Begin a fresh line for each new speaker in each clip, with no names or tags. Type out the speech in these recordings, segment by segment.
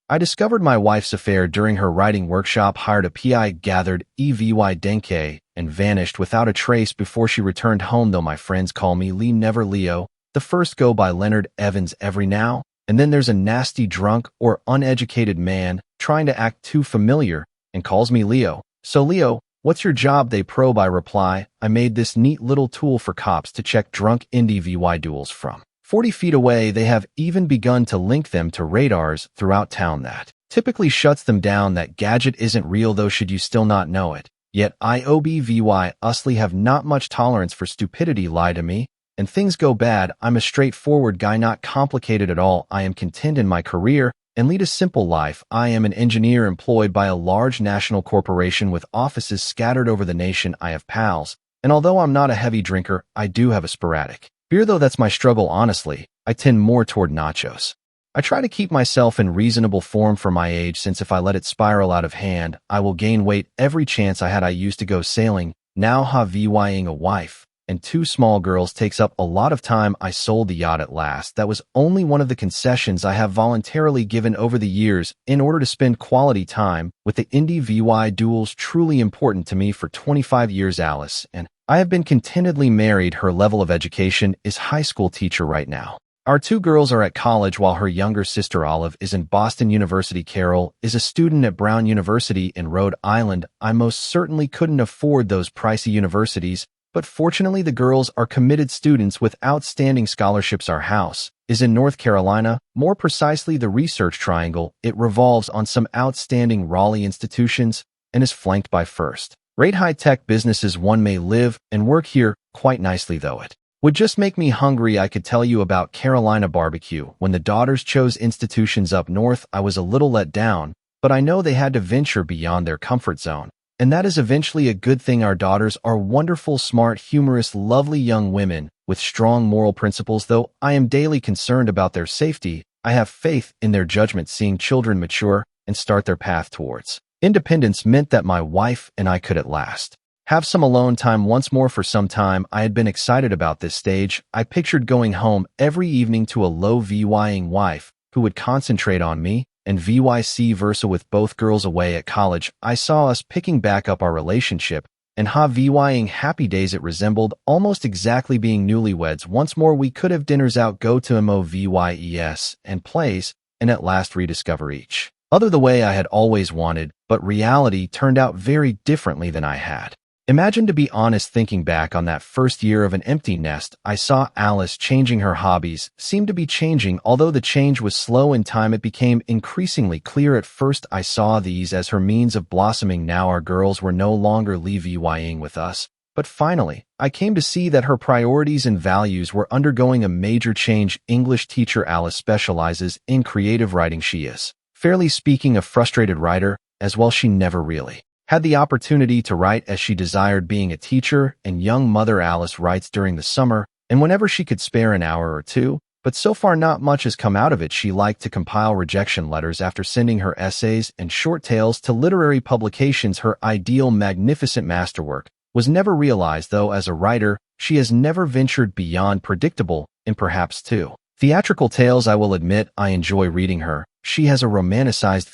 I discovered my wife's affair during her writing workshop, hired a PI, gathered EVY Denke, and vanished without a trace before she returned home, though my friends call me Lee, never Leo. The first go by Leonard Evans every now and then there's a nasty drunk or uneducated man trying to act too familiar and calls me Leo. So Leo, what's your job? They probe. I reply, I made this neat little tool for cops to check drunk indie VY duels from 40 feet away. They have even begun to link them to radars throughout town that typically shuts them down. That gadget isn't real though, should you still not know it. Yet IOBVY usly have not much tolerance for stupidity. Lie to me and things go bad. I'm a straightforward guy, not complicated at all. I am content in my career and lead a simple life. I am an engineer employed by a large national corporation with offices scattered over the nation. I have pals, and although I'm not a heavy drinker, I do have a sporadic beer, though that's my struggle. Honestly, I tend more toward nachos. I try to keep myself in reasonable form for my age, since if I let it spiral out of hand, I will gain weight every chance I had. I used to go sailing, now VYing a wife and 2 small girls takes up a lot of time. I sold the yacht at last. That was only one of the concessions I have voluntarily given over the years in order to spend quality time with the indie VY duels, truly important to me for 25 years. Alice and I have been contentedly married. Her level of education is high school teacher right now. Our 2 girls are at college while her younger sister Olive is in Boston University. Carol is a student at Brown University in Rhode Island. I most certainly couldn't afford those pricey universities, but fortunately the girls are committed students with outstanding scholarships. Our house is in North Carolina, more precisely the Research Triangle. It revolves on some outstanding Raleigh institutions and is flanked by first-rate high-tech businesses. One may live and work here quite nicely, though it would just make me hungry. I could tell you about Carolina barbecue. When the daughters chose institutions up north, I was a little let down, but I know they had to venture beyond their comfort zone. And that is eventually a good thing. Our daughters are wonderful, smart, humorous, lovely young women with strong moral principles. Though I am daily concerned about their safety, I have faith in their judgment. Seeing children mature and start their path towards independence meant that my wife and I could at last have some alone time once more. For some time, I had been excited about this stage. I pictured going home every evening to a low VYing wife who would concentrate on me, and vice versa. With both girls away at college, I saw us picking back up our relationship and VYing happy days. It resembled almost exactly being newlyweds once more. We could have dinners out, go to MOVYES and plays, and at last rediscover each other the way I had always wanted. But reality turned out very differently than I had imagined. To be honest, thinking back on that first year of an empty nest, I saw Alice changing. Her hobbies seemed to be changing. Although the change was slow in time, it became increasingly clear. At first, I saw these as her means of blossoming. Now our girls were no longer VYing with us. But finally, I came to see that her priorities and values were undergoing a major change. English teacher Alice specializes in creative writing. She is, fairly speaking, a frustrated writer as well. She never really had the opportunity to write as she desired, being a teacher and young mother. Alice writes during the summer and whenever she could spare an hour or two, but so far not much has come out of it. She liked to compile rejection letters after sending her essays and short tales to literary publications. Her ideal, magnificent masterwork was never realized, though as a writer, she has never ventured beyond predictable and perhaps too theatrical tales. I will admit I enjoy reading her. She has a romanticized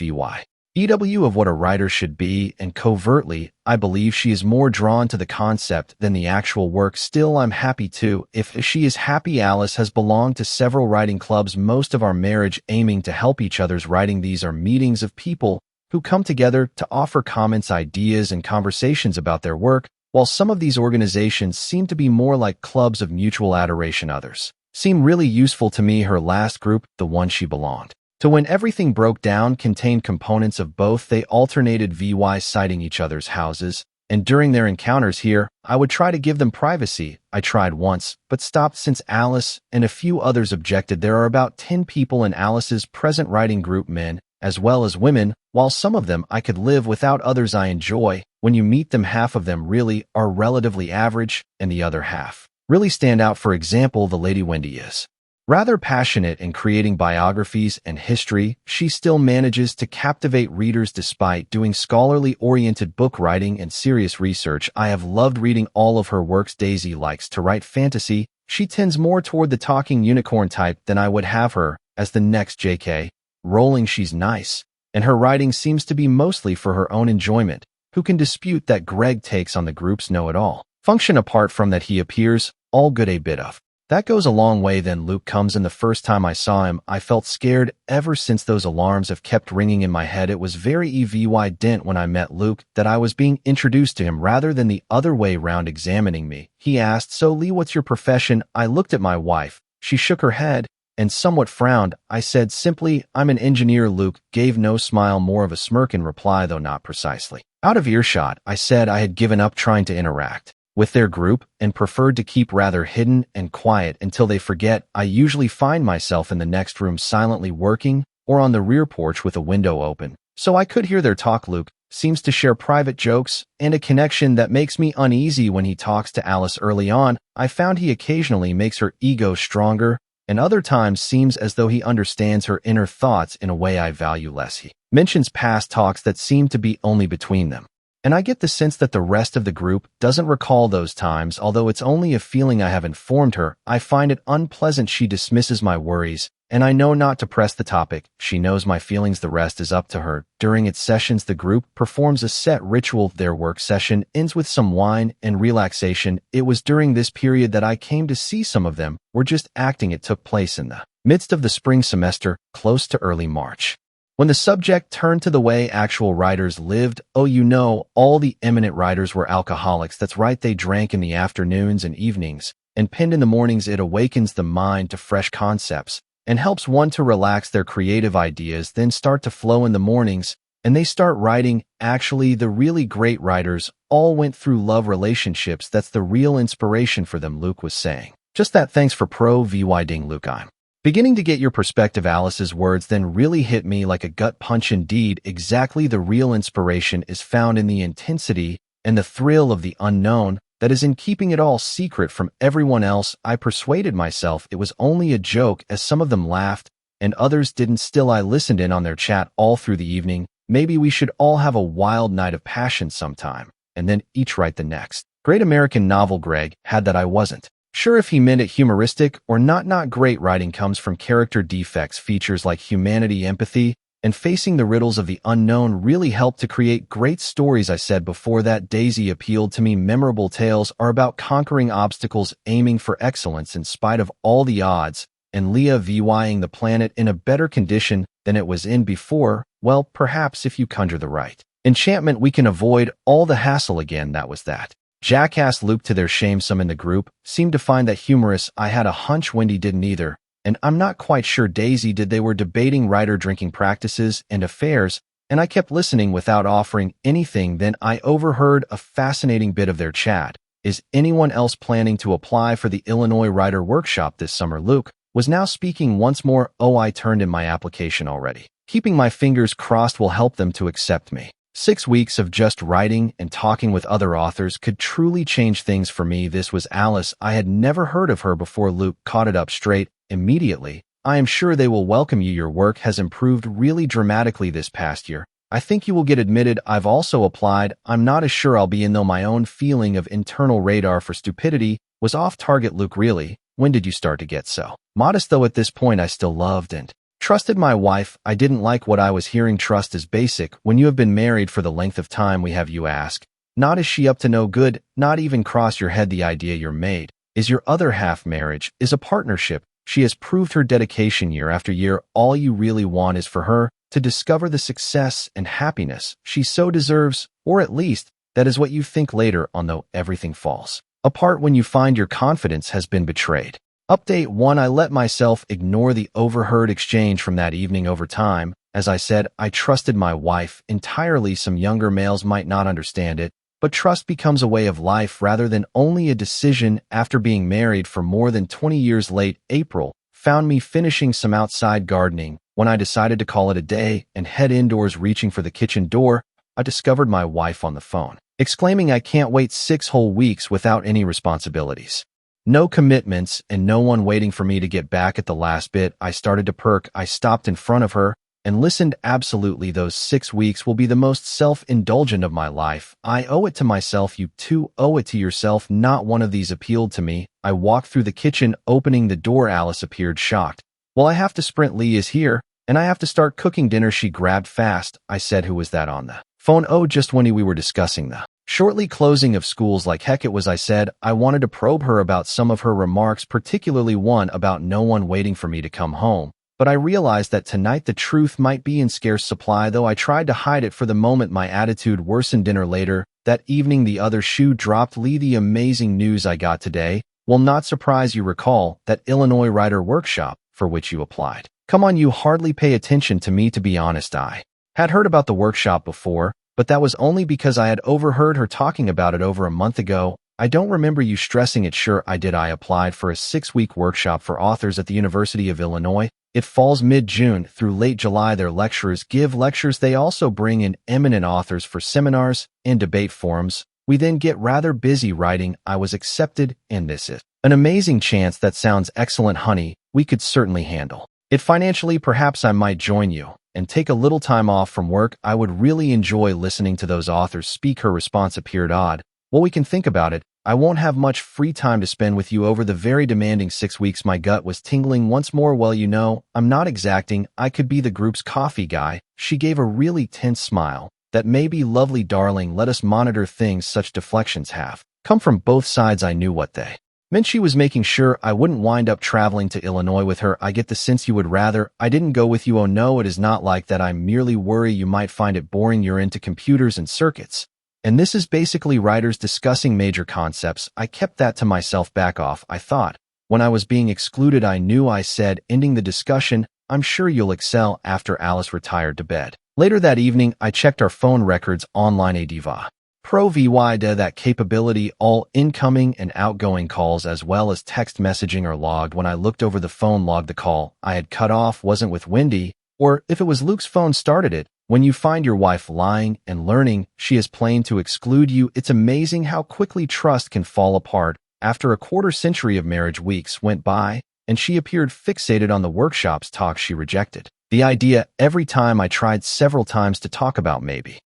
EW of what a writer should be, and covertly, I believe she is more drawn to the concept than the actual work. Still, I'm happy too. If she is happy. Alice has belonged to several writing clubs, most of our marriage aiming to help each other's writing. These are meetings of people who come together to offer comments, ideas, and conversations about their work. While some of these organizations seem to be more like clubs of mutual adoration, others seem really useful to me. Her last group, the one she belonged to when everything broke down, contained components of both. They alternated VY citing each other's houses, and during their encounters here, I would try to give them privacy. I tried once, but stopped since Alice and a few others objected. There are about 10 people in Alice's present writing group, men as well as women. While some of them I could live without, others I enjoy. When you meet them, half of them really are relatively average, and the other half really stand out. For example, the lady Wendy is rather passionate in creating biographies and history. She still manages to captivate readers despite doing scholarly-oriented book writing and serious research. I have loved reading all of her works. Daisy likes to write fantasy. She tends more toward the talking unicorn type than I would have her as the next JK. rolling she's nice, and her writing seems to be mostly for her own enjoyment. Who can dispute that Greg takes on the group's know-it-all function apart from that he appears all good a bit of? That goes a long way. Then Luke comes in. The first time I saw him, I felt scared. Ever since those alarms have kept ringing in my head. It was very evident when I met Luke that I was being introduced to him rather than the other way round examining me. He asked, "So Lee, what's your profession?" I looked at my wife. She shook her head and somewhat frowned. I said simply, "I'm an engineer." Luke gave no smile, more of a smirk in reply, though not precisely. Out of earshot, I said I had given up trying to interact with their group and preferred to keep rather hidden and quiet until they forget. I usually find myself in the next room silently working or on the rear porch with a window open, so I could hear their talk. Luke seems to share private jokes and a connection that makes me uneasy when he talks to Alice early on. I found he occasionally makes her ego stronger, and other times seems as though he understands her inner thoughts in a way I value less. He mentions past talks that seem to be only between them, and I get the sense that the rest of the group doesn't recall those times, although it's only a feeling. I have informed her I find it unpleasant. She dismisses my worries, and I know not to press the topic. She knows my feelings. The rest is up to her. During its sessions, the group performs a set ritual. Their work session ends with some wine and relaxation. It was during this period that I came to see some of them were just acting. It took place in the midst of the spring semester, close to early March, when the subject turned to the way actual writers lived. Oh, you know, all the eminent writers were alcoholics. That's right, they drank in the afternoons and evenings and penned in the mornings. It awakens the mind to fresh concepts and helps one to relax. Their creative ideas then start to flow in the mornings, and they start writing. Actually, the really great writers all went through love relationships. That's the real inspiration for them, Luke was saying. Just that. Thanks for providing, Luke. I'm beginning to get your perspective. Alice's words then really hit me like a gut punch. Indeed, exactly. The real inspiration is found in the intensity and the thrill of the unknown that is in keeping it all secret from everyone else. I persuaded myself it was only a joke, as some of them laughed and others didn't. Still, I listened in on their chat all through the evening. Maybe we should all have a wild night of passion sometime, and then each write the next great American novel. Greg had that. I wasn't sure if he meant it humoristic or not. Not great writing comes from character defects. Features like humanity, empathy, and facing the riddles of the unknown really help to create great stories. I said before that Daisy appealed to me. Memorable tales are about conquering obstacles, aiming for excellence in spite of all the odds, and Leah vying the planet in a better condition than it was in before. Well, perhaps if you conjure the right enchantment, we can avoid all the hassle again. That was that. Jackass. Luke, to their shame, some in the group seemed to find that humorous. I had a hunch Wendy didn't either, and I'm not quite sure Daisy did. They were debating writer drinking practices and affairs, and I kept listening without offering anything. Then I overheard a fascinating bit of their chat. Is anyone else planning to apply for the Illinois Writer Workshop this summer? Luke was now speaking once more. Oh, I turned in my application already. Keeping my fingers crossed will help them to accept me. 6 weeks of just writing and talking with other authors could truly change things for me. This was Alice. I had never heard of her before. Luke caught it up straight immediately. I am sure they will welcome you. Your work has improved really dramatically this past year. I think you will get admitted. I've also applied. I'm not as sure I'll be in, though my own feeling of internal radar for stupidity was off target. Luke, really? When did you start to get so modest? Though at this point I still loved and trusted my wife. I didn't like what I was hearing. Trust is basic when you have been married for the length of time we have. You ask, not is she up to no good? Not even cross your head the idea you're made is your other half. Marriage is a partnership. She has proved her dedication year after year. All you really want is for her to discover the success and happiness she so deserves, or at least that is what you think later on, though everything falls apart when you find your confidence has been betrayed. Update 1. I let myself ignore the overheard exchange from that evening. Over time, as I said, I trusted my wife entirely. Some younger males might not understand it, but trust becomes a way of life rather than only a decision. After being married for more than 20 years, late April found me finishing some outside gardening. When I decided to call it a day and head indoors, reaching for the kitchen door, I discovered my wife on the phone, exclaiming, I can't wait 6 whole weeks without any responsibilities. No commitments, and no one waiting for me to get back at the last bit. I started to perk. I stopped in front of her and listened. Absolutely, those 6 weeks will be the most self-indulgent of my life. I owe it to myself. You too owe it to yourself. Not one of these appealed to me. I walked through the kitchen, opening the door. Alice appeared shocked. Well, I have to sprint. Lee is here. And I have to start cooking dinner. She grabbed fast. I said, who was that on the phone? Oh, just when we were discussing the shortly closing of schools. Like heck it was. I said. I wanted to probe her about some of her remarks, particularly one about no one waiting for me to come home. But I realized that tonight the truth might be in scarce supply, though I tried to hide it for the moment. My attitude worsened. Dinner later that evening, the other shoe dropped. Lee, the amazing news I got today will not surprise you. Recall that Illinois writer workshop for which you applied. Come on, you hardly pay attention to me. To be honest, I had heard about the workshop before, but that was only because I had overheard her talking about it over a month ago. I don't remember you stressing it. Sure I did. I applied for a 6-week workshop for authors at the University of Illinois. It falls mid-June through late July. Their lecturers give lectures. They also bring in eminent authors for seminars and debate forums. We then get rather busy writing. I was accepted, and this is an amazing chance. That sounds excellent, honey. We could certainly handle it financially. Perhaps I might join you and take a little time off from work. I would really enjoy listening to those authors speak. Her response appeared odd. Well, we can think about it. I won't have much free time to spend with you over the very demanding 6 weeks. My gut was tingling once more. Well, you know, I'm not exacting. I could be the group's coffee guy. She gave a really tense smile. That may be lovely, darling. Let us monitor things. Such deflections have come from both sides. I knew what they meant. She was making sure I wouldn't wind up traveling to Illinois with her. I get the sense you would rather I didn't go with you. Oh no, it is not like that. I merely worry you might find it boring. You're into computers and circuits. And this is basically writers discussing major concepts. I kept that to myself. Back off, I thought. When I was being excluded, I knew. I said, ending the discussion, I'm sure you'll excel. After Alice retired to bed later that evening, I checked our phone records online. A diva pro vy that capability. All incoming and outgoing calls as well as text messaging are logged. When I looked over the phone log, the call I had cut off wasn't with Wendy, or if it was Luke's phone started it. When you find your wife lying and learning she is planning to exclude you, it's amazing how quickly trust can fall apart. After a quarter-century of marriage, weeks went by, and she appeared fixated on the workshop's talk. She rejected the idea every time I tried several times to talk about maybe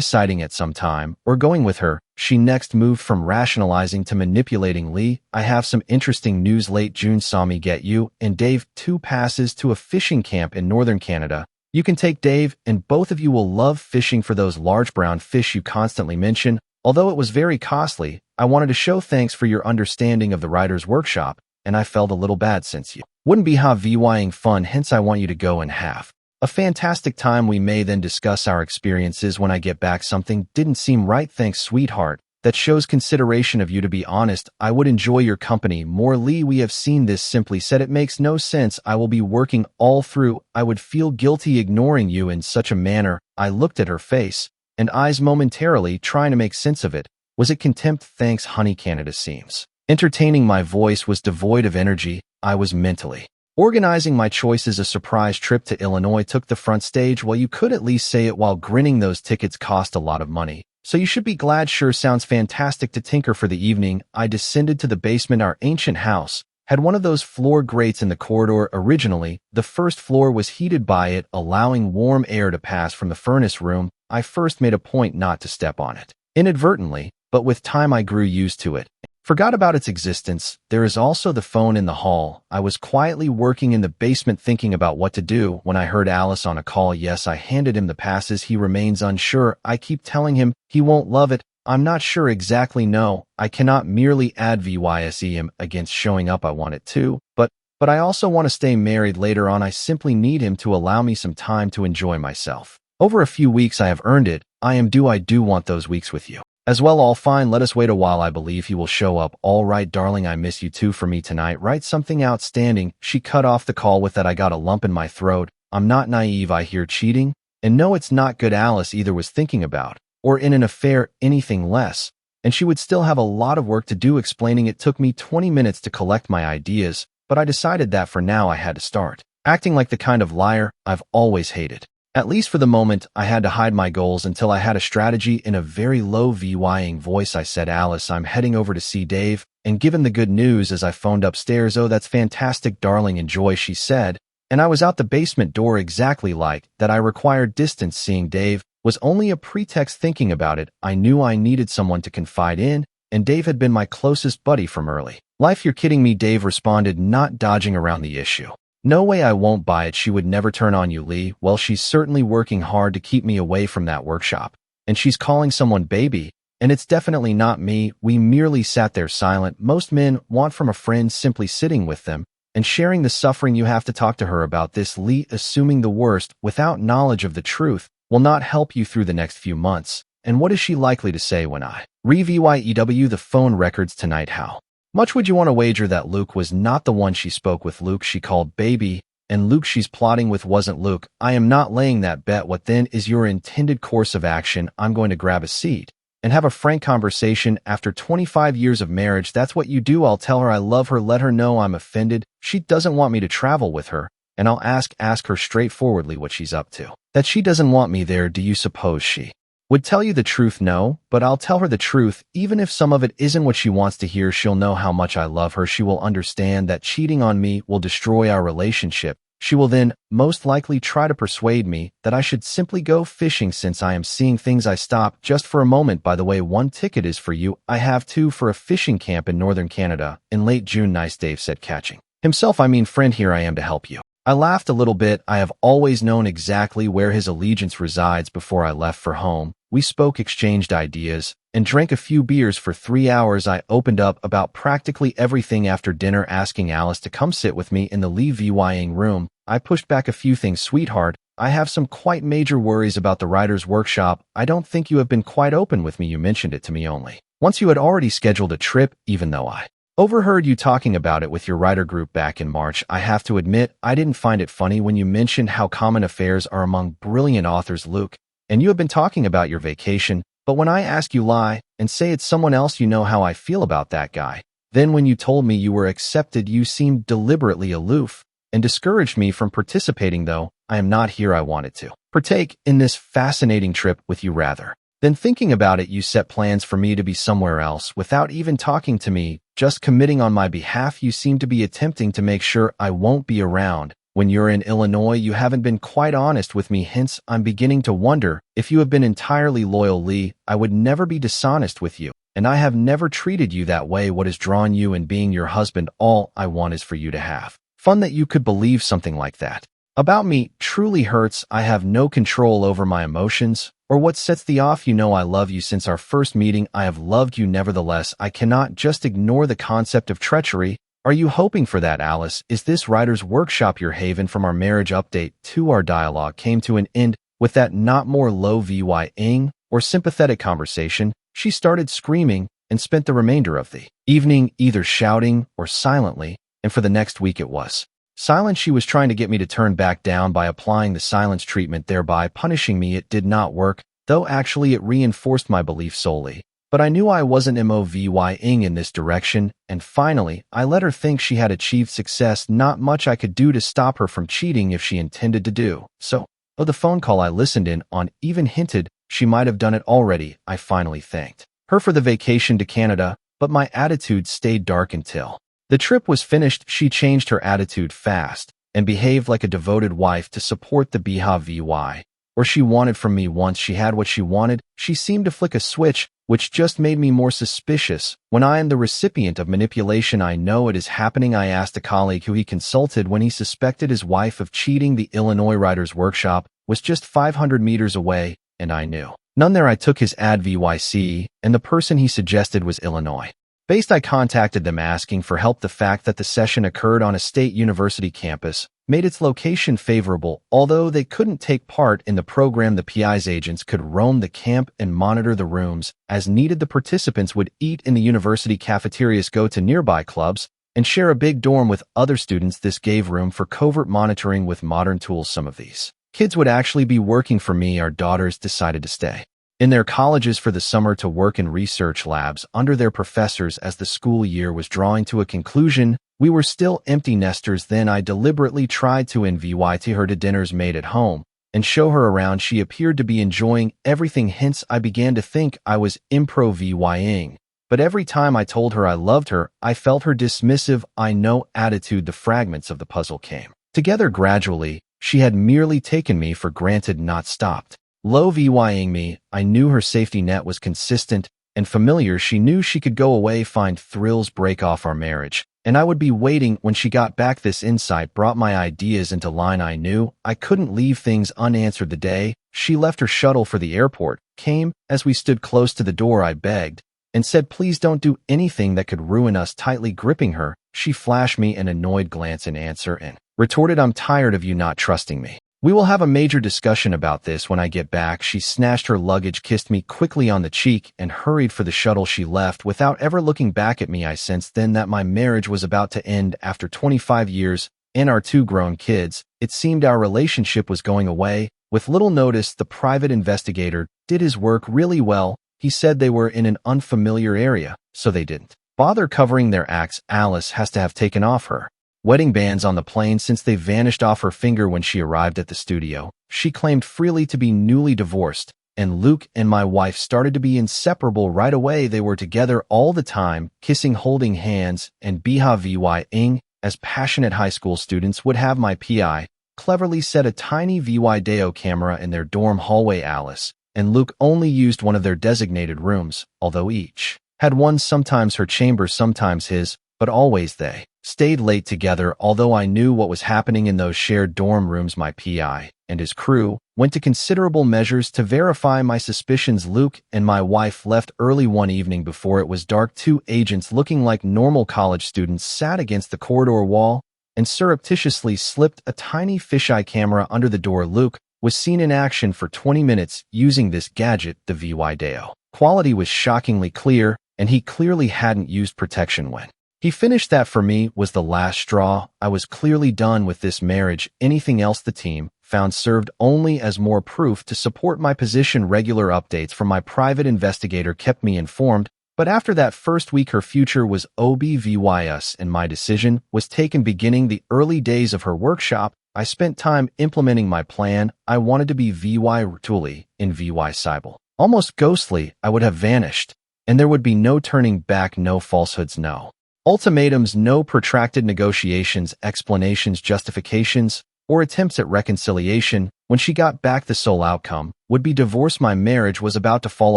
citing at some time or going with her. She next moved from rationalizing to manipulating. Lee, I have some interesting news. Late June saw me get you and Dave 2 passes to a fishing camp in northern Canada. You can take Dave, and both of you will love fishing for those large brown fish you constantly mention. Although it was very costly, I wanted to show thanks for your understanding of the writer's workshop, and I felt a little bad since you wouldn't be vying fun, hence I want you to go and have a fantastic time. We may then discuss our experiences when I get back. Something didn't seem right. Thanks, sweetheart. That shows consideration of you. To be honest, I would enjoy your company more. Lee, we have seen this. Simply said, it makes no sense. I will be working all through. I would feel guilty ignoring you in such a manner. I looked at her face and eyes momentarily, trying to make sense of it. Was it contempt? Thanks, honey. Canada seems entertaining. My voice was devoid of energy. I was mentally organizing my choices. A surprise trip to Illinois took the front stage. Well, you could at least say it while grinning. Those tickets cost a lot of money, so you should be glad. Sure, sounds fantastic. To tinker for the evening, I descended to the basement. Our ancient house had one of those floor grates in the corridor. Originally, the first floor was heated by it, allowing warm air to pass from the furnace room. I first made a point not to step on it inadvertently, but with time I grew used to it. Forgot about its existence. There is also the phone in the hall. I was quietly working in the basement thinking about what to do when I heard Alice on a call. Yes, I handed him the passes. He remains unsure. I keep telling him he won't love it. I'm not sure exactly. No, I cannot merely advise him against showing up. I want it to, but I also want to stay married later on. I simply need him to allow me some time to enjoy myself. Over a few weeks I have earned it. I do want those weeks with you as well. All fine, let us wait a while. I believe he will show up. All right, darling, I miss you too. For me tonight, write something outstanding. She cut off the call with that. I got a lump in my throat. I'm not naive. I hear cheating, and no, it's not good. Alice either was thinking about or in an affair, anything less, and she would still have a lot of work to do explaining. It took me 20 minutes to collect my ideas, but I decided that for now I had to start acting like the kind of liar I've always hated. At least for the moment, I had to hide my goals until I had a strategy. In a very low vying voice, I said, Alice, I'm heading over to see Dave and given the good news as I phoned upstairs. Oh, that's fantastic, darling, enjoy, she said, and I was out the basement door. Exactly like that, I required distance. Seeing Dave was only a pretext. Thinking about it, I knew I needed someone to confide in, and Dave had been my closest buddy from early life. You're kidding me, Dave responded, not dodging around the issue. No way, I won't buy it. She would never turn on you, Lee. Well, she's certainly working hard to keep me away from that workshop. And she's calling someone baby. And it's definitely not me. We merely sat there silent. Most men want from a friend simply sitting with them and sharing the suffering. You have to talk to her about this. Lee, assuming the worst without knowledge of the truth will not help you through the next few months. And what is she likely to say when I review the phone records tonight? How much would you want to wager that Luke was not the one she spoke with? Luke she called baby, and Luke she's plotting with wasn't Luke. I am not laying that bet. What then is your intended course of action? I'm going to grab a seat and have a frank conversation. After 25 years of marriage, that's what you do. I'll tell her I love her, let her know I'm offended. She doesn't want me to travel with her, and I'll ask her straightforwardly what she's up to. That she doesn't want me there. Do you suppose she would tell you the truth? No, but I'll tell her the truth. Even if some of it isn't what she wants to hear, she'll know how much I love her. She will understand that cheating on me will destroy our relationship. She will then most likely try to persuade me that I should simply go fishing. Since I am seeing things, I stop just for a moment. By the way, one ticket is for you. I have two for a fishing camp in northern Canada in late June. Nice, Dave said, catching himself. I mean, friend, here I am to help you. I laughed a little bit. I have always known exactly where his allegiance resides. Before I left for home, we spoke, exchanged ideas, and drank a few beers for 3 hours. I opened up about practically everything after dinner, asking Alice to come sit with me in the Lee room. I pushed back a few things. Sweetheart, I have some quite major worries about the writer's workshop. I don't think you have been quite open with me. You mentioned it to me only once. You had already scheduled a trip, even though I overheard you talking about it with your writer group back in March. I have to admit, I didn't find it funny when you mentioned how common affairs are among brilliant authors, Luke, and you have been talking about your vacation. But when I ask, you lie and say it's someone else. You know how I feel about that guy. Then when you told me you were accepted, you seemed deliberately aloof and discouraged me from participating. Though I am not here, I wanted to partake in this fascinating trip with you. Rather than thinking about it, you set plans for me to be somewhere else without even talking to me, just committing on my behalf. You seem to be attempting to make sure I won't be around when you're in Illinois. You haven't been quite honest with me, hence I'm beginning to wonder if you have been entirely loyal. Lee, I would never be dishonest with you, and I have never treated you that way. What has drawn you in being your husband? All I want is for you to have fun. That you could believe something like that about me truly hurts. I have no control over my emotions or what sets the off. You know I love you. Since our first meeting, I have loved you. Nevertheless, I cannot just ignore the concept of treachery. Are you hoping for that, Alice? Is this writer's workshop your haven? From our marriage update to our dialogue came to an end with that not more low-vying or sympathetic conversation. She started screaming and spent the remainder of the evening either shouting or silently, and for the next week it was silence. She was trying to get me to turn back down by applying the silence treatment, thereby punishing me. It did not work, though actually it reinforced my belief solely. But I knew I wasn't moving in this direction, and finally, I let her think she had achieved success. Not much I could do to stop her from cheating if she intended to do so. The phone call I listened in on even hinted she might have done it already. I finally thanked her for the vacation to Canada, but my attitude stayed dark until the trip was finished. She changed her attitude fast and behaved like a devoted wife to support the BHVY, or she wanted from me. Once she had what she wanted, she seemed to flick a switch, which just made me more suspicious. When I am the recipient of manipulation, I know it is happening. I asked a colleague who he consulted when he suspected his wife of cheating. The Illinois Writers' Workshop was just 500 meters away, and I knew none there. I took his ad VYC, and the person he suggested was Illinois based. I contacted them asking for help. The fact that the session occurred on a state university campus made its location favorable. Although they couldn't take part in the program, the PI's agents could roam the camp and monitor the rooms as needed. The participants would eat in the university cafeterias, go to nearby clubs, and share a big dorm with other students. This gave room for covert monitoring with modern tools. Some of these kids would actually be working for me. Our daughters decided to stay in their colleges for the summer to work in research labs under their professors. As the school year was drawing to a conclusion, we were still empty nesters. Then I deliberately tried to invite her to dinners made at home and show her around. She appeared to be enjoying everything, hence I began to think I was improvising. But every time I told her I loved her, I felt her dismissive I know attitude. The fragments of the puzzle came together gradually. She had merely taken me for granted, not stopped low-vying me. I knew her safety net was consistent and familiar. She knew she could go away, find thrills, break off our marriage, and I would be waiting when she got back. This insight brought my ideas into line. I knew I couldn't leave things unanswered. The day she left her shuttle for the airport came. As we stood close to the door, I begged and said, please don't do anything that could ruin us. Tightly gripping her, she flashed me an annoyed glance in answer and retorted, I'm tired of you not trusting me. We will have a major discussion about this when I get back. She snatched her luggage, kissed me quickly on the cheek, and hurried for the shuttle. She left without ever looking back at me. I sensed then that my marriage was about to end. After 25 years and our 2 grown kids, it seemed our relationship was going away. With little notice, the private investigator did his work really well. He said they were in an unfamiliar area, so they didn't bother covering their acts. Alice has to have taken off her wedding bands on the plane since they vanished off her finger when she arrived at the studio. She claimed freely to be newly divorced, and Luke and my wife started to be inseparable right away. They were together all the time, kissing, holding hands, and behaving as passionate high school students would have. My PI cleverly set a tiny video camera in their dorm hallway. Alice and Luke only used one of their designated rooms, although each had one, sometimes her chamber, sometimes his, but always they stayed late together. Although I knew what was happening in those shared dorm rooms, my PI and his crew went to considerable measures to verify my suspicions. Luke and my wife left early one evening before it was dark. 2 agents looking like normal college students sat against the corridor wall and surreptitiously slipped a tiny fisheye camera under the door. Luke was seen in action for 20 minutes using this gadget. The video quality was shockingly clear, and he clearly hadn't used protection when he finished. That for me was the last straw. I was clearly done with this marriage. Anything else the team found served only as more proof to support my position. Regular updates from my private investigator kept me informed, but after that first week her future was obvious and my decision was taken. Beginning the early days of her workshop, I spent time implementing my plan. I wanted to be Rutuli in Cybele. Almost ghostly, I would have vanished, and there would be no turning back, no falsehoods, no ultimatums, no protracted negotiations, explanations, justifications, or attempts at reconciliation. When she got back, the sole outcome would be divorce. My marriage was about to fall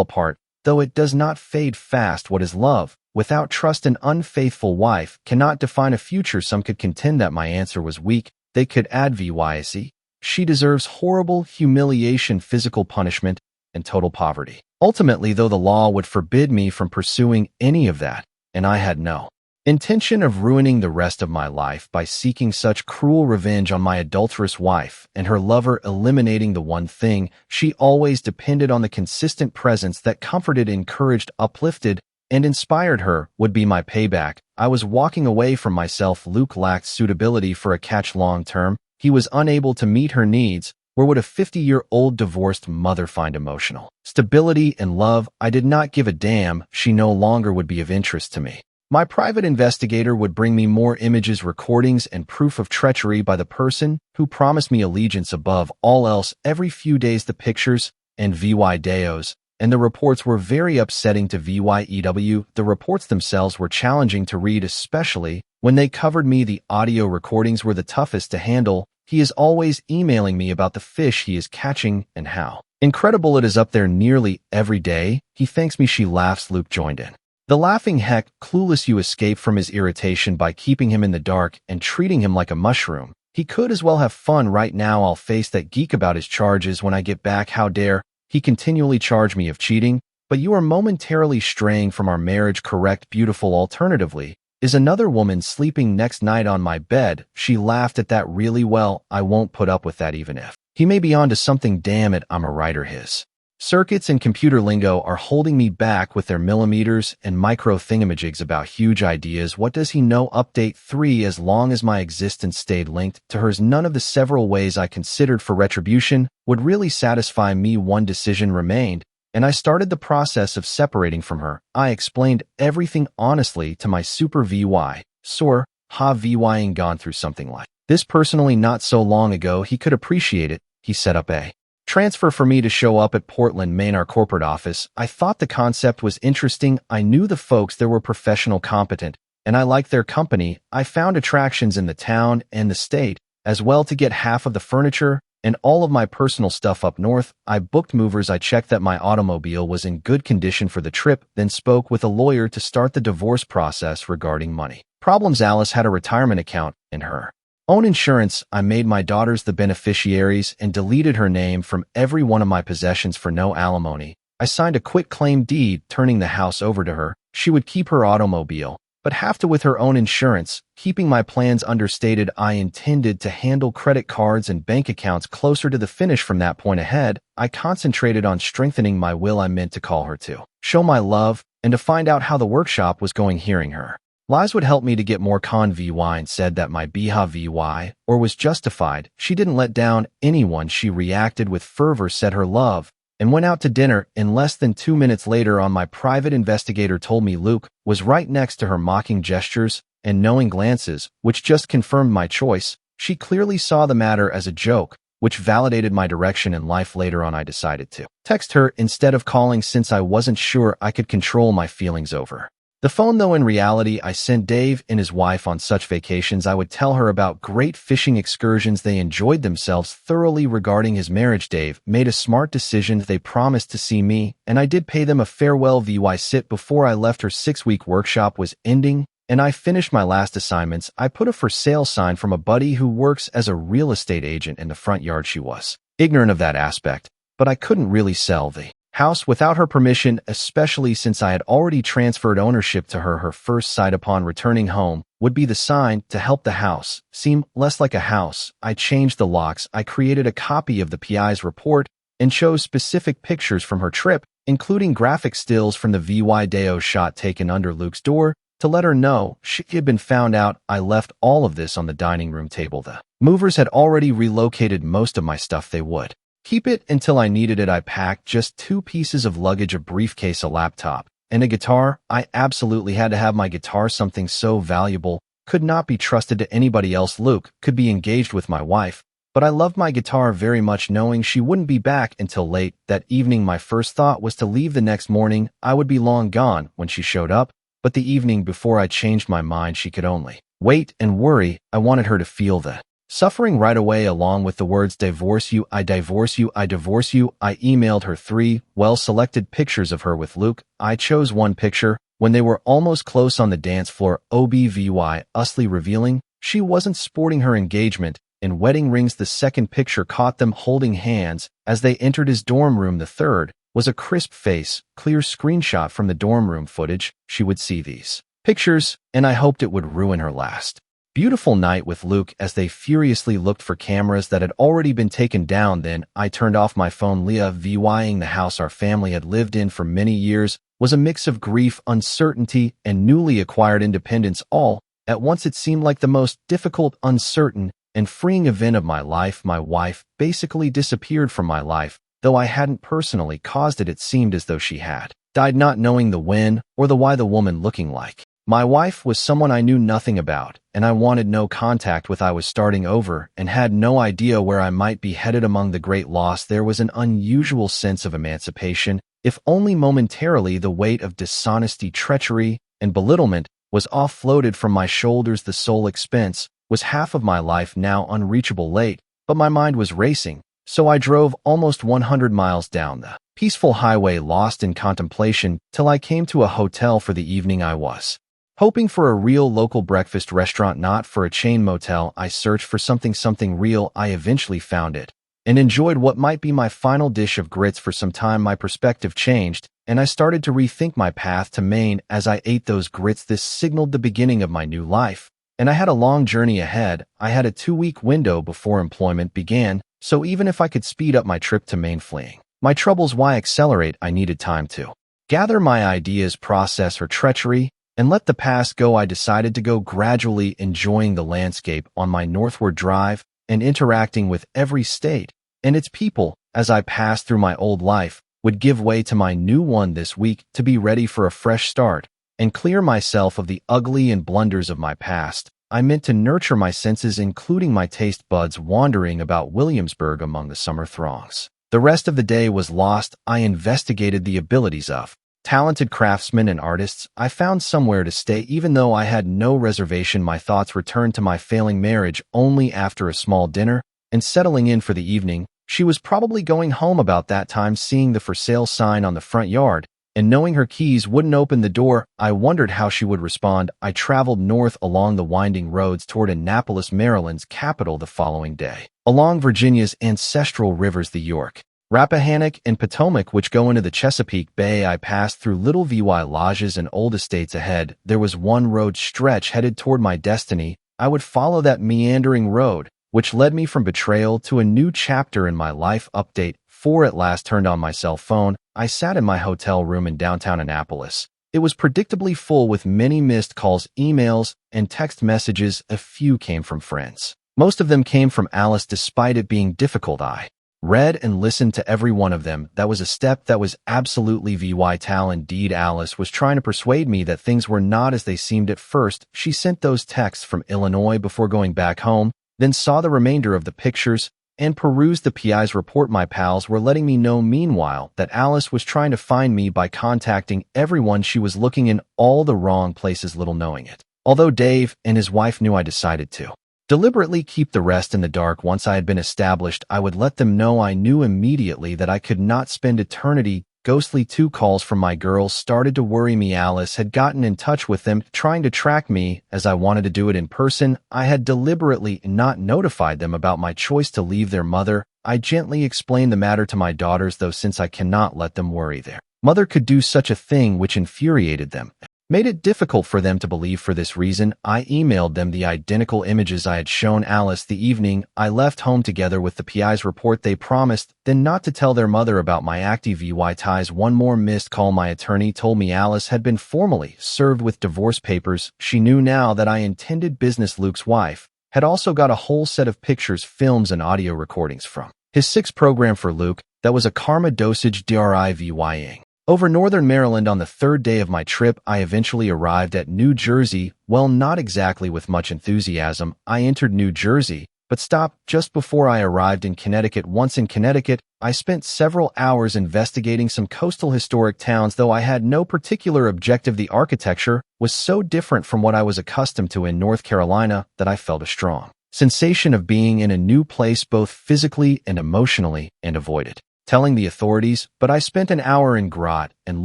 apart, though it does not fade fast. What is love without trust? An unfaithful wife cannot define a future. Some could contend that my answer was weak. They could add VYC. She deserves horrible humiliation, physical punishment, and total poverty. Ultimately, though, the law would forbid me from pursuing any of that, and I had no intention of ruining the rest of my life by seeking such cruel revenge on my adulterous wife and her lover, eliminating the one thing she always depended on, the consistent presence that comforted, encouraged, uplifted, and inspired her, would be my payback. I was walking away from myself. Luke lacked suitability for a catch long term. He was unable to meet her needs. Where would a 50-year-old divorced mother find emotional stability and love? I did not give a damn. She no longer would be of interest to me. My private investigator would bring me more images, recordings, and proof of treachery by the person who promised me allegiance above all else. Every few days the pictures and videos and the reports were very upsetting to VYEW. The reports themselves were challenging to read, especially when they covered me. The audio recordings were the toughest to handle. He is always emailing me about the fish he is catching and how incredible it is up there nearly every day. He thanks me. She laughs. Luke joined in the laughing. Heck, clueless, you escape from his irritation by keeping him in the dark and treating him like a mushroom. He could as well have fun right now. I'll face that geek about his charges when I get back. How dare he continually charge me of cheating? But you are momentarily straying from our marriage. Correct. Beautiful. Alternatively, is another woman sleeping next night on my bed. She laughed at that. Really? Well, I won't put up with that even if he may be onto something. Damn it, I'm a writer. His circuits and computer lingo are holding me back with their millimeters and micro thingamajigs about huge ideas. What does he know? Update 3. As long as my existence stayed linked to hers, none of the several ways I considered for retribution would really satisfy me. One decision remained, and I started the process of separating from her. I explained everything honestly to my super VY. Sor, ha, VYing gone through something like this personally not so long ago. He could appreciate it. He set up a transfer for me to show up at Portland, Maine, our corporate office. I thought the concept was interesting. I knew the folks there were professional, competent, and I liked their company. I found attractions in the town and the state as well to get half of the furniture and all of my personal stuff up north. I booked movers. I checked that my automobile was in good condition for the trip, then spoke with a lawyer to start the divorce process regarding money problems. Alice had a retirement account in her own insurance. I made my daughters the beneficiaries and deleted her name from every one of my possessions for no alimony. I signed a quitclaim deed, turning the house over to her. She would keep her automobile, but have to with her own insurance. Keeping my plans understated, I intended to handle credit cards and bank accounts closer to the finish. From that point ahead, I concentrated on strengthening my will. I meant to call her to show my love and to find out how the workshop was going. Hearing her lies would help me to get more convy and said that my behavior was justified. She didn't let down anyone. She reacted with fervor, said her love, and went out to dinner. In less than 2 minutes later, on my private investigator told me Luke was right next to her, mocking gestures and knowing glances, which just confirmed my choice. She clearly saw the matter as a joke, which validated my direction in life. Later on, I decided to text her instead of calling since I wasn't sure I could control my feelings over the phone, though. In reality, I sent Dave and his wife on such vacations. I would tell her about great fishing excursions. They enjoyed themselves thoroughly. Regarding his marriage, Dave made a smart decision. They promised to see me, and I did pay them a farewell visit before I left. Her 6-week workshop was ending, and I finished my last assignments. I put a for sale sign from a buddy who works as a real estate agent in the front yard. She was ignorant of that aspect, but I couldn't really sell the house without her permission, especially since I had already transferred ownership to her. Her first sight upon returning home would be the sign to help the house seem less like a house. I changed the locks. I created a copy of the PI's report and chose specific pictures from her trip, including graphic stills from the video shot taken under Luke's door to let her know she had been found out. I left all of this on the dining room table. The movers had already relocated most of my stuff. They would keep it until I needed it. I packed just 2 pieces of luggage, a briefcase, a laptop, and a guitar. I absolutely had to have my guitar. Something so valuable could not be trusted to anybody else. Luke could be engaged with my wife, but I loved my guitar very much, knowing she wouldn't be back until late that evening. My first thought was to leave the next morning. I would be long gone when she showed up, but the evening before I changed my mind. She could only wait and worry. I wanted her to feel the suffering right away, along with the words divorce you, I divorce you, I divorce you. I emailed her 3 well-selected pictures of her with Luke. I chose one picture when they were almost close on the dance floor, obviously revealing she wasn't sporting her engagement and wedding rings. The second picture caught them holding hands as they entered his dorm room. The third was a crisp face, clear screenshot from the dorm room footage. She would see these pictures, and I hoped it would ruin her last beautiful night with Luke as they furiously looked for cameras that had already been taken down. Then I turned off my phone. Vying the house our family had lived in for many years was a mix of grief, uncertainty, and newly acquired independence. All at once, it seemed like the most difficult, uncertain, and freeing event of my life. My wife basically disappeared from my life. Though I hadn't personally caused it, it seemed as though she had died, not knowing the when or the why. The woman looking like my wife was someone I knew nothing about, and I wanted no contact with. I was starting over and had no idea where I might be headed. Among the great loss, there was an unusual sense of emancipation, if only momentarily. The weight of dishonesty, treachery, and belittlement was offloaded from my shoulders. The sole expense was half of my life, now unreachable. Late, but my mind was racing, so I drove almost 100 miles down the peaceful highway, lost in contemplation, till I came to a hotel for the evening. I was hoping for a real local breakfast restaurant, not for a chain motel. I searched for something real. I eventually found it and enjoyed what might be my final dish of grits. For some time, my perspective changed, and I started to rethink my path to Maine. As I ate those grits, this signaled the beginning of my new life, and I had a long journey ahead. I had a 2-week window before employment began, so even if I could speed up my trip to Maine, fleeing my troubles, why accelerate? I needed time to gather my ideas, process her treachery, and let the past go. I decided to go gradually, enjoying the landscape on my northward drive and interacting with every state and its people. As I passed through, my old life would give way to my new one this week, to be ready for a fresh start and clear myself of the ugly and blunders of my past. I meant to nurture my senses, including my taste buds, wandering about Williamsburg among the summer throngs. The rest of the day was lost. I investigated the abilities of talented craftsmen and artists. I found somewhere to stay, even though I had no reservation. My thoughts returned to my failing marriage only after a small dinner and settling in for the evening. She was probably going home about that time, seeing the for sale sign on the front yard, and knowing her keys wouldn't open the door. I wondered how she would respond. I traveled north along the winding roads toward Annapolis, Maryland's capital the following day. Along Virginia's ancestral rivers, the York, Rappahannock, and Potomac, which go into the Chesapeake Bay, I passed through little VY lodges and old estates. Ahead, there was one road stretch headed toward my destiny. I would follow that meandering road, which led me from betrayal to a new chapter in my life. Update 4. At last turned on my cell phone. I sat in my hotel room in downtown Annapolis. It was predictably full with many missed calls, emails, and text messages. A few came from friends. Most of them came from Alice. Despite it being difficult, I read and listened to every one of them. That was a step that was absolutely vital. Indeed, Alice was trying to persuade me that things were not as they seemed at first. She sent those texts from Illinois before going back home, then saw the remainder of the pictures and perused the PI's report. My pals were letting me know meanwhile that Alice was trying to find me by contacting everyone. She was looking in all the wrong places, little knowing it. Although Dave and his wife knew, I decided to deliberately keep the rest in the dark. Once I had been established, I would let them know. I knew immediately that I could not spend eternity. Ghostly 2 calls from my girls started to worry me. Alice had gotten in touch with them, trying to track me, as I wanted to do it in person. I had deliberately not notified them about my choice to leave their mother. I gently explained the matter to my daughters, though, since I cannot let them worry their mother could do such a thing, which infuriated them, made it difficult for them to believe. For this reason, I emailed them the identical images I had shown Alice the evening I left home, together with the PI's report. They promised then not to tell their mother about my active VY ties. One more missed call. My attorney told me Alice had been formally served with divorce papers. She knew now that I intended business. Luke's wife had also got a whole set of pictures, films, and audio recordings from his 6th program for Luke. That was a karma dosage driving over northern Maryland. On the 3rd day of my trip, I eventually arrived at New Jersey. Well, not exactly with much enthusiasm. I entered New Jersey, but stopped just before I arrived in Connecticut. Once in Connecticut, I spent several hours investigating some coastal historic towns, though I had no particular objective. The architecture was so different from what I was accustomed to in North Carolina that I felt a strong sensation of being in a new place, both physically and emotionally, and avoided telling the authorities. But I spent an hour in Grot and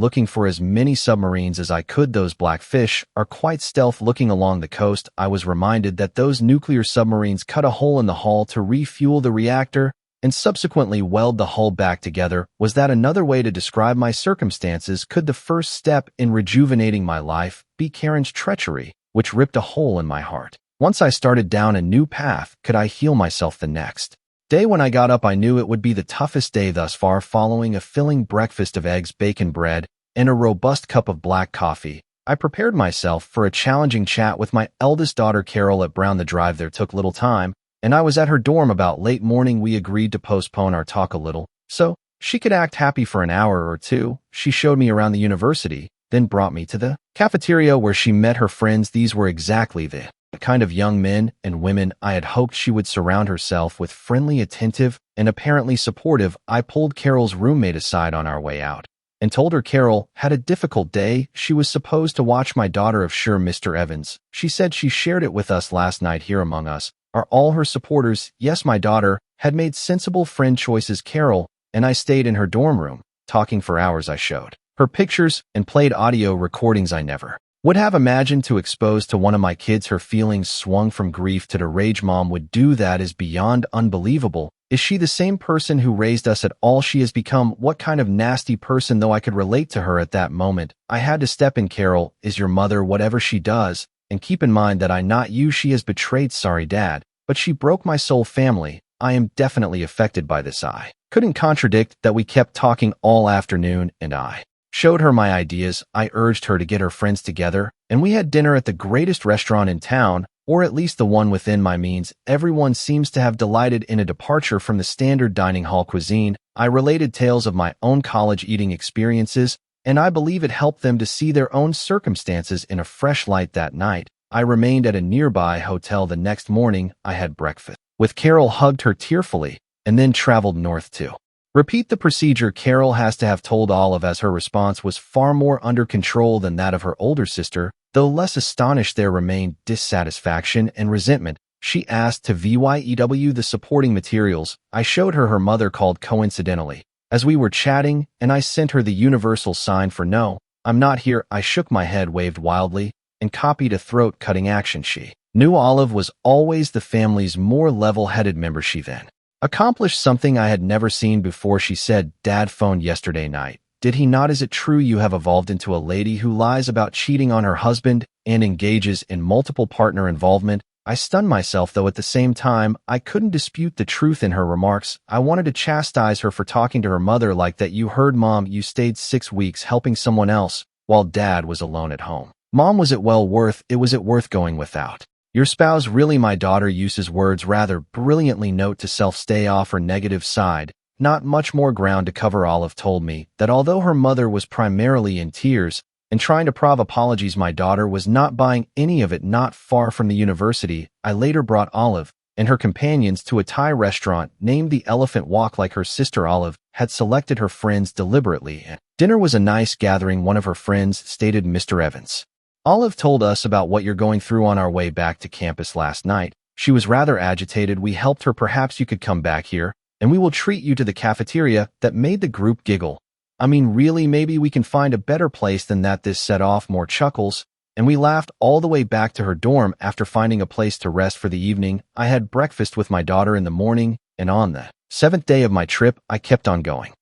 looking for as many submarines as I could. Those black fish are quite stealth. Looking along the coast, I was reminded that those nuclear submarines cut a hole in the hull to refuel the reactor and subsequently weld the hull back together. Was that another way to describe my circumstances? Could the first step in rejuvenating my life be Karen's treachery, which ripped a hole in my heart? Once I started down a new path, could I heal myself? The next day when I got up, I knew it would be the toughest day thus far. Following a filling breakfast of eggs, bacon, bread, and a robust cup of black coffee, I prepared myself for a challenging chat with my eldest daughter, Carol, at Brown. The drive there took little time, and I was at her dorm about late morning. We agreed to postpone our talk a little, so she could act happy for an hour or two. She showed me around the university, then brought me to the cafeteria where she met her friends. These were exactly the kind of young men and women I had hoped she would surround herself with. Friendly, attentive, and apparently supportive. I pulled Carol's roommate aside on our way out and told her Carol had a difficult day. She was supposed to watch my daughter. Of sure, Mr. Evans, she said. She shared it with us last night. Here among us are all her supporters. Yes, my daughter had made sensible friend choices. Carol and I stayed in her dorm room, talking for hours. I showed her pictures and played audio recordings I never would have imagined to expose to one of my kids. Her feelings swung from grief to rage. Mom would do that is beyond unbelievable. Is she the same person who raised us at all? She has become what kind of nasty person? Though I could relate to her at that moment, I had to step in. Carol is your mother, whatever she does, and keep in mind that I not you. She has betrayed. Sorry, Dad, but she broke my soul. Family, I am definitely affected by this. I couldn't contradict that. We kept talking all afternoon, and I showed her my ideas. I urged her to get her friends together, and we had dinner at the greatest restaurant in town, or at least the one within my means. Everyone seems to have delighted in a departure from the standard dining hall cuisine. I related tales of my own college eating experiences, and I believe it helped them to see their own circumstances in a fresh light. That night, I remained at a nearby hotel. The next morning, I had breakfast with Carol, hugged her tearfully, and then traveled north to repeat the procedure Carol has to have told Olive, as her response was far more under control than that of her older sister. Though less astonished, there remained dissatisfaction and resentment. She asked to VYEW the supporting materials. I showed her mother called coincidentally. As we were chatting, and I sent her the universal sign for no, I'm not here. I shook my head, waved wildly, and copied a throat-cutting action she knew Olive was always the family's more level-headed member. She then accomplished something I had never seen before. She said, Dad phoned yesterday night. Did he not? Is it true you have evolved into a lady who lies about cheating on her husband and engages in multiple partner involvement? I stunned myself, though at the same time, I couldn't dispute the truth in her remarks. I wanted to chastise her for talking to her mother like that. You heard, Mom, you stayed 6 weeks helping someone else while Dad was alone at home. Mom, was it worth going without your spouse? Really? My daughter uses words rather brilliantly. Note to self, stay off her negative side. Not much more ground to cover. Olive told me that although her mother was primarily in tears and trying to prove apologies, my daughter was not buying any of it. Not far from the university, I later brought Olive and her companions to a Thai restaurant named the Elephant Walk. Like her sister, Olive had selected her friends deliberately, and dinner was a nice gathering. One of her friends stated, Mr. Evans, Olive told us about what you're going through on our way back to campus last night. She was rather agitated. We helped her. Perhaps you could come back here, and we will treat you to the cafeteria. That made the group giggle. I mean, really, maybe we can find a better place than that. This set off more chuckles, and we laughed all the way back to her dorm. After finding a place to rest for the evening, I had breakfast with my daughter in the morning, and on the 7th day of my trip, I kept on going.